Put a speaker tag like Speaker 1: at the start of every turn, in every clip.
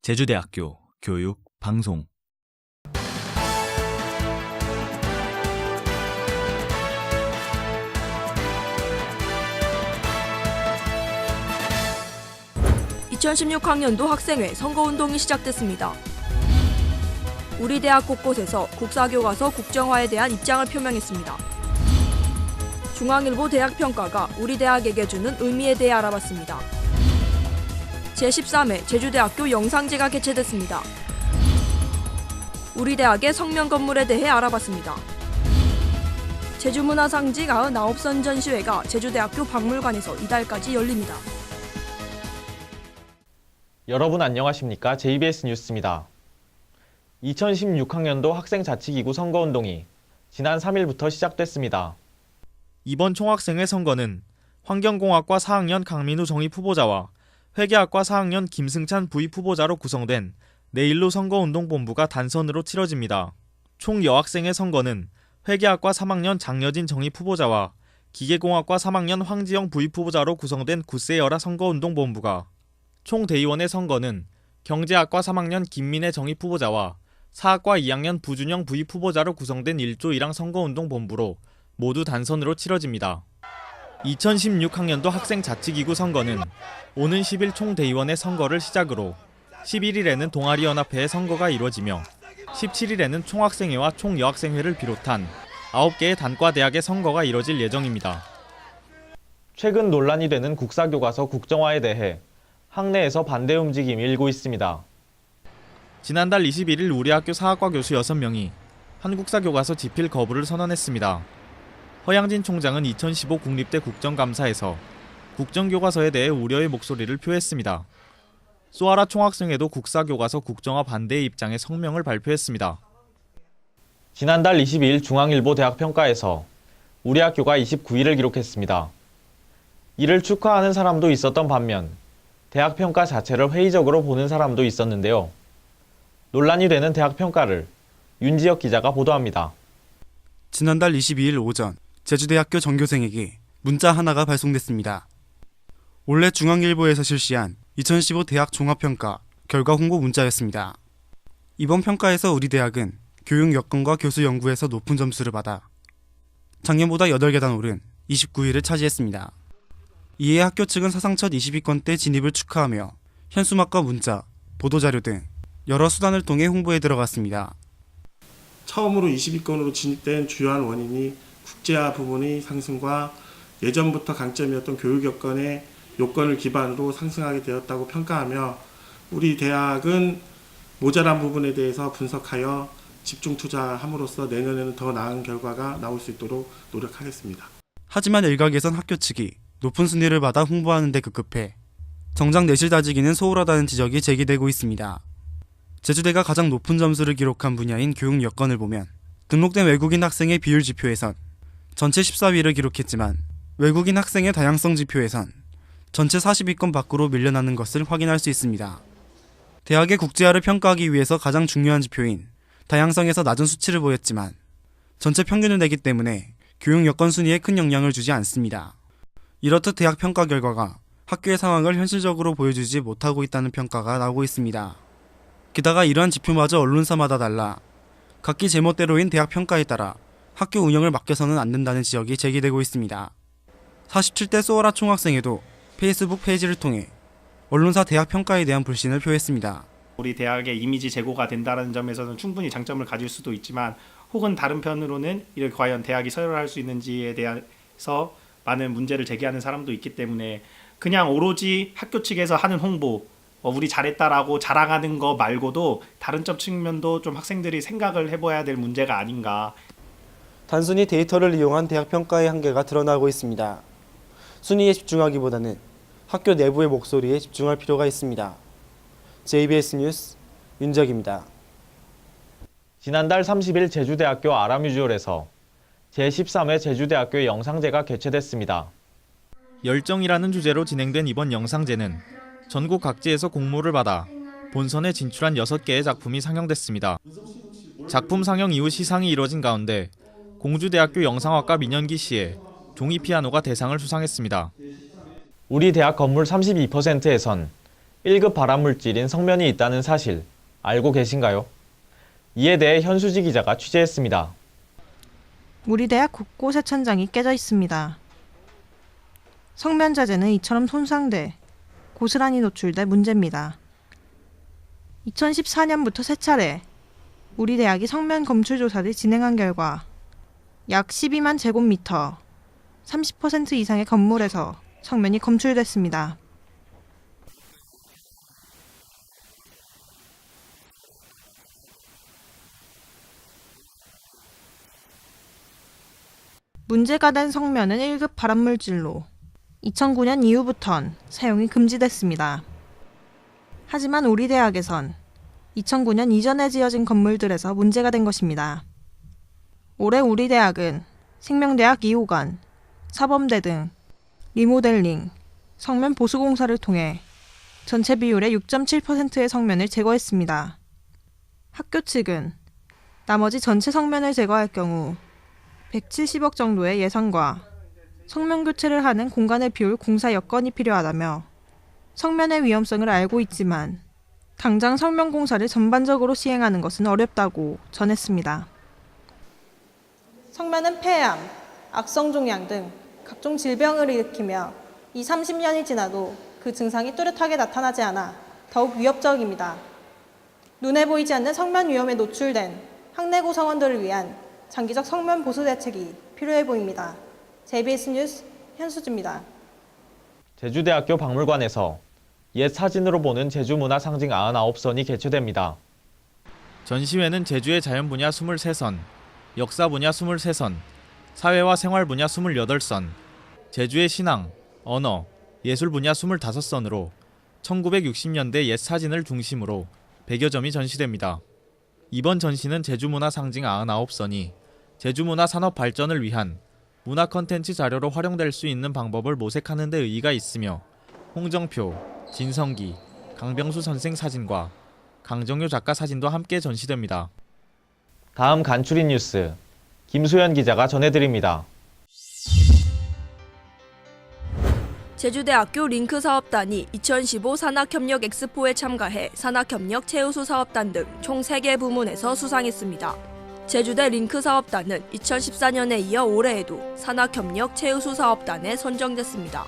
Speaker 1: 제주대학교 교육 방송.
Speaker 2: (2016학년도) 학생회 선거운동이 시작됐습니다. 우리 대학 곳곳에서 국사교과서 국정화에 대한 입장을 표명했습니다. 중앙일보 대학평가가 우리 대학에게 주는 의미에 대해 알아봤습니다. 제13회 제주대학교 영상제가 개최됐습니다. 우리 대학의 성면 건물에 대해 알아봤습니다. 제주문화상징 99선 전시회가 제주대학교 박물관에서 이달까지 열립니다.
Speaker 3: 여러분 안녕하십니까? JBS 뉴스입니다. 2016학년도 학생자치기구 선거운동이 지난 3일부터 시작됐습니다. 이번 총학생회 선거는 환경공학과 4학년 강민우 정입 후보자와 회계학과 4학년 김승찬 부입 후보자로 구성된 내일로 선거운동본부가 단선으로 치러집니다. 총 여학생회 선거는 회계학과 3학년 장여진 정입 후보자와 기계공학과 3학년 황지영 부입 후보자로 구성된 구세여라 선거운동본부가, 총 대의원의 선거는 경제학과 3학년 김민혜 정입 후보자와 사학과 2학년 부준영 부입 후보자로 구성된 1조 1항 선거운동본부로 모두 단선으로 치러집니다. 2016학년도 학생자치기구 선거는 오는 10일 총대의원의 선거를 시작으로 11일에는 동아리연합회의 선거가 이루어지며 17일에는 총학생회와 총여학생회를 비롯한 9개의 단과대학의 선거가 이뤄질 예정입니다. 최근 논란이 되는 국사교과서 국정화에 대해 학내에서 반대 움직임이 일고 있습니다. 지난달 21일 우리 학교 사학과 교수 6명이 한국사교과서 집필 거부를 선언했습니다. 허양진 총장은 2015 국립대 국정감사에서 국정교과서에 대해 우려의 목소리를 표했습니다. 소아라 총학생회도 국사교과서 국정화 반대의 입장에 성명을 발표했습니다. 지난달 22일 중앙일보 대학평가에서 우리 학교가 29위를 기록했습니다. 이를 축하하는 사람도 있었던 반면 대학평가 자체를 회의적으로 보는 사람도 있었는데요. 논란이 되는 대학평가를 윤지혁 기자가 보도합니다.
Speaker 4: 지난달 22일 오전 제주대학교 전교생에게 문자 하나가 발송됐습니다. 올해 중앙일보에서 실시한 2015 대학 종합평가 결과 홍보 문자였습니다. 이번 평가에서 우리 대학은 교육 여건과 교수 연구에서 높은 점수를 받아 작년보다 8계단 오른 29위를 차지했습니다. 이에 학교 측은 사상 첫 20위권대 진입을 축하하며 현수막과 문자, 보도자료 등 여러 수단을 통해 홍보에 들어갔습니다.
Speaker 5: 처음으로 20위권으로 진입된 주요한 원인이 국제화 부분의 상승과 예전부터 강점이었던 교육 여건의 요건을 기반으로 상승하게 되었다고 평가하며, 우리 대학은 모자란 부분에 대해서 분석하여 집중 투자함으로써 내년에는 더 나은 결과가 나올 수 있도록 노력하겠습니다.
Speaker 4: 하지만 일각에선 학교 측이 높은 순위를 받아 홍보하는 데 급급해 정작 내실 다지기는 소홀하다는 지적이 제기되고 있습니다. 제주대가 가장 높은 점수를 기록한 분야인 교육 여건을 보면 등록된 외국인 학생의 비율 지표에선 전체 14위를 기록했지만 외국인 학생의 다양성 지표에선 전체 40위권 밖으로 밀려나는 것을 확인할 수 있습니다. 대학의 국제화를 평가하기 위해서 가장 중요한 지표인 다양성에서 낮은 수치를 보였지만 전체 평균을 내기 때문에 교육 여건 순위에 큰 영향을 주지 않습니다. 이렇듯 대학 평가 결과가 학교의 상황을 현실적으로 보여주지 못하고 있다는 평가가 나오고 있습니다. 게다가 이러한 지표마저 언론사마다 달라 각기 제멋대로인 대학 평가에 따라 학교 운영을 맡겨서는 안 된다는 지적이 제기되고 있습니다. 47대 소아라 총학생회도 페이스북 페이지를 통해 언론사 대학 평가에 대한 불신을 표했습니다.
Speaker 6: 우리 대학의 이미지 제고가 된다는 점에서는 충분히 장점을 가질 수도 있지만, 혹은 다른 편으로는 이를 과연 대학이 서열할 수 있는지에 대해서 많은 문제를 제기하는 사람도 있기 때문에 그냥 오로지 학교 측에서 하는 홍보, 우리 잘했다라고 자랑하는 거 말고도 다른 점 측면도 좀 학생들이 생각을 해봐야 될 문제가 아닌가.
Speaker 7: 단순히 데이터를 이용한 대학 평가의 한계가 드러나고 있습니다. 순위에 집중하기보다는 학교 내부의 목소리에 집중할 필요가 있습니다. JBS 뉴스 윤적입니다.
Speaker 3: 지난달 30일 제주대학교 아라뮤지홀에서 제13회 제주대학교 영상제가 개최됐습니다. 열정이라는 주제로 진행된 이번 영상제는 전국 각지에서 공모를 받아 본선에 진출한 6개의 작품이 상영됐습니다. 작품 상영 이후 시상이 이뤄진 가운데 공주대학교 영상학과 민현기 씨의 종이 피아노가 대상을 수상했습니다. 우리 대학 건물 32%에선 1급 발암물질인 성면이 있다는 사실 알고 계신가요? 이에 대해 현수지 기자가 취재했습니다.
Speaker 8: 우리 대학 곳곳에 천장이 깨져 있습니다. 성면 자재는 이처럼 손상돼 고스란히 노출돼 문제입니다. 2014년부터 세 차례 우리 대학이 성면 검출 조사를 진행한 결과 약 12만 제곱미터, 30% 이상의 건물에서 성면이 검출됐습니다. 문제가 된 성면은 1급 발암물질로 2009년 이후부턴 사용이 금지됐습니다. 하지만 우리 대학에선 2009년 이전에 지어진 건물들에서 문제가 된 것입니다. 올해 우리 대학은 생명대학 2호관, 사범대 등 리모델링, 성면 보수 공사를 통해 전체 비율의 6.7%의 성면을 제거했습니다. 학교 측은 나머지 전체 성면을 제거할 경우 170억 정도의 예산과 성면 교체를 하는 공간을 비울 공사 여건이 필요하다며 성면의 위험성을 알고 있지만 당장 성면 공사를 전반적으로 시행하는 것은 어렵다고 전했습니다. 성면은 폐암, 악성종양 등 각종 질병을 일으키며 20-30년이 지나도 그 증상이 뚜렷하게 나타나지 않아 더욱 위협적입니다. 눈에 보이지 않는 성면 위험에 노출된 학내 구성원들을 위한 장기적 성면 보수 대책이 필요해 보입니다. JBS 뉴스 현수지입니다.
Speaker 3: 제주대학교 박물관에서 옛 사진으로 보는 제주문화 상징 99선이 개최됩니다. 전시회는 제주의 자연 분야 23선, 역사 분야 23선, 사회와 생활 분야 28선, 제주의 신앙, 언어, 예술 분야 25선으로 1960년대 옛 사진을 중심으로 100여 점이 전시됩니다. 이번 전시는 제주문화 상징 99선이 제주문화 산업 발전을 위한 문화 컨텐츠 자료로 활용될 수 있는 방법을 모색하는 데 의의가 있으며 홍정표, 진성기, 강병수 선생 사진과 강정효 작가 사진도 함께 전시됩니다. 다음 간추린 뉴스, 김소연 기자가 전해드립니다.
Speaker 2: 제주대학교 링크사업단이 2015 산학협력 엑스포에 참가해 산학협력 최우수 사업단 등 총 3개 부문에서 수상했습니다. 제주대 링크사업단은 2014년에 이어 올해에도 산학협력 최우수 사업단에 선정됐습니다.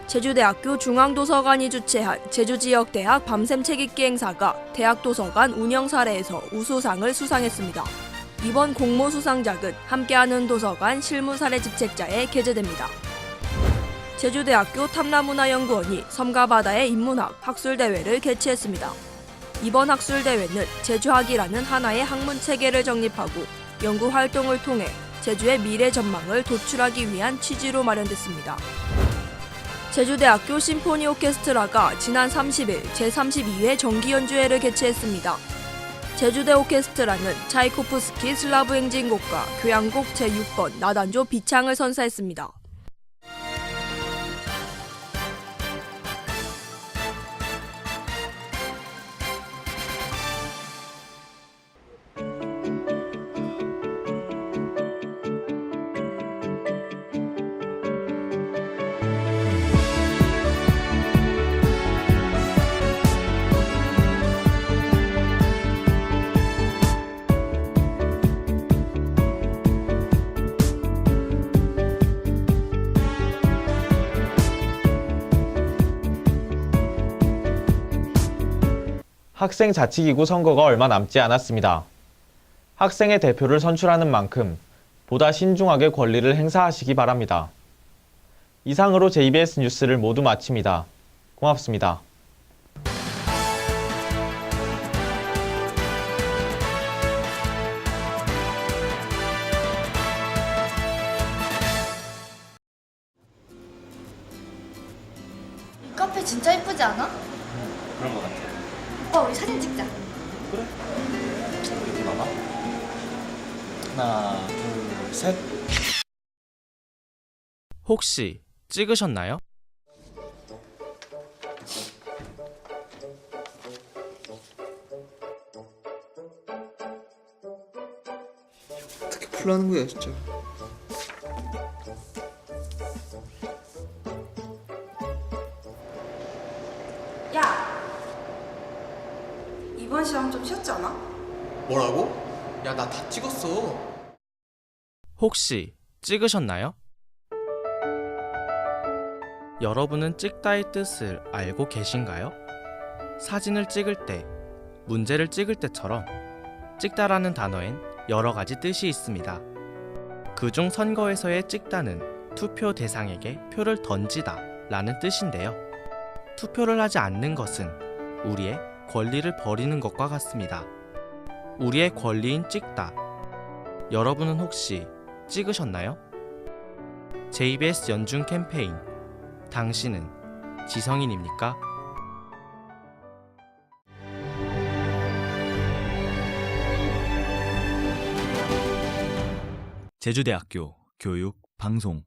Speaker 2: 제주대학교 중앙도서관이 주최한 제주지역대학 밤샘 책읽기 행사가 대학도서관 운영 사례에서 우수상을 수상했습니다. 이번 공모 수상작은 함께하는 도서관 실무 사례 집책자에 게재됩니다. 제주대학교 탐라문화연구원이 섬과 바다의 인문학 학술대회를 개최했습니다. 이번 학술대회는 제주학이라는 하나의 학문 체계를 정립하고 연구 활동을 통해 제주의 미래 전망을 도출하기 위한 취지로 마련됐습니다. 제주대학교 심포니 오케스트라가 지난 30일 제32회 정기연주회를 개최했습니다. 제주대 오케스트라는 차이코프스키 슬라브 행진곡과 교향곡 제6번 나단조 비창을 선사했습니다.
Speaker 3: 학생자치기구 선거가 얼마 남지 않았습니다. 학생의 대표를 선출하는 만큼 보다 신중하게 권리를 행사하시기 바랍니다. 이상으로 JBS 뉴스를 모두 마칩니다. 고맙습니다.
Speaker 9: 카페 진짜 예쁘지 않아?
Speaker 10: 그런 것 같아.
Speaker 9: 오빠 우리 사진 찍자.
Speaker 10: 그래? 여기 봐봐. 하나, 둘, 셋.
Speaker 11: 혹시 찍으셨나요?
Speaker 12: 어떻게 풀라는 거야 진짜.
Speaker 2: 야! 이번 시험 좀 쉬웠지 않아?
Speaker 12: 뭐라고? 야, 나 다 찍었어.
Speaker 11: 혹시 찍으셨나요? 여러분은 찍다의 뜻을 알고 계신가요? 사진을 찍을 때, 문제를 찍을 때처럼 찍다라는 단어엔 여러 가지 뜻이 있습니다. 그중 선거에서의 찍다는 투표 대상에게 표를 던지다 라는 뜻인데요. 투표를 하지 않는 것은 우리의 권리를 버리는 것과 같습니다. 우리의 권리인 찍다. 여러분은 혹시 찍으셨나요? JBS 연중 캠페인 당신은 지성인입니까?
Speaker 1: 제주대학교 교육 방송